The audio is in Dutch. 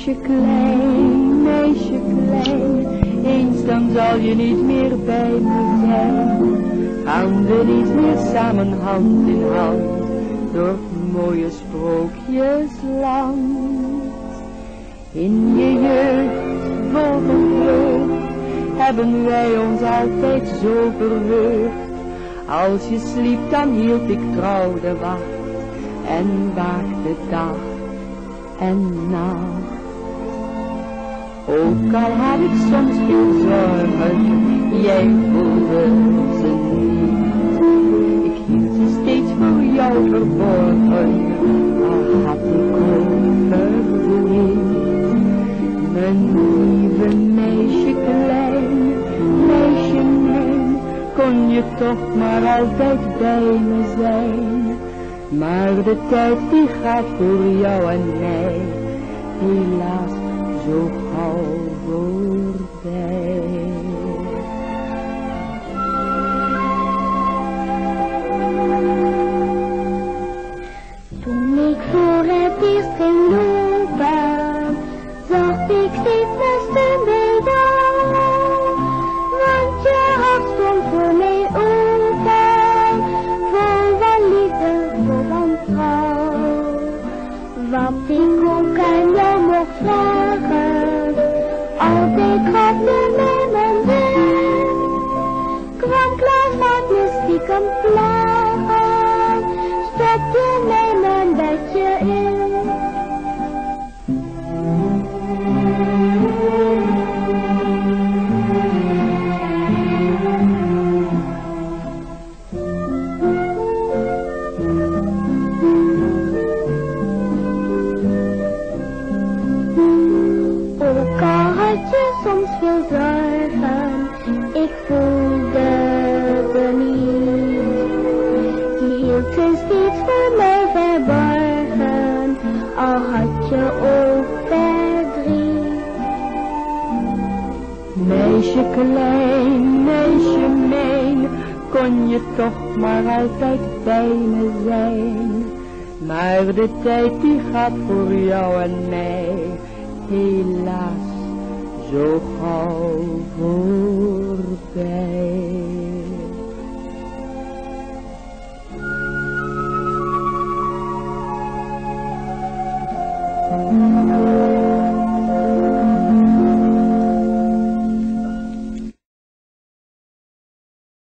Meisje klein, eens dan zal je niet meer bij me zijn. Gaan we niet meer samen hand in hand door mooie sprookjesland. In je jeugd vol vreugd hebben wij ons altijd zo verheugd. Als je sliep dan hield ik trouw de wacht en waakte dag en nacht. Ook al had ik soms veel zorgen, jij voelde ze niet. Ik hield ze steeds voor jou verborgen, al had ik ook verdriet. Mijn lieve meisje klein, meisje mijn, kon je toch maar altijd bij me zijn. Maar de tijd die gaat voor jou en mij, helaas zo gauw voorbij. Toen ik voor het eerst ging lopen, zag ik steeds mijn stem bij jou. Want je hart stond voor mij open, vol van liefde, vol van trouw. Wat ik ook aan jou mocht vragen, altijd gaf je mij mijn zin. Kwam klaar met me stiekem plagen, stopte mij mijn bedje in. Ook al had je soms veel zorgen, ik voelde ze niet. Je hield ze steeds voor mij verborgen, al had je ook verdriet. Meisje klein, meisje mijn, kon je toch maar altijd bij me zijn. Maar de tijd die gaat voor jou en mij, helaas zo gauw voorbij.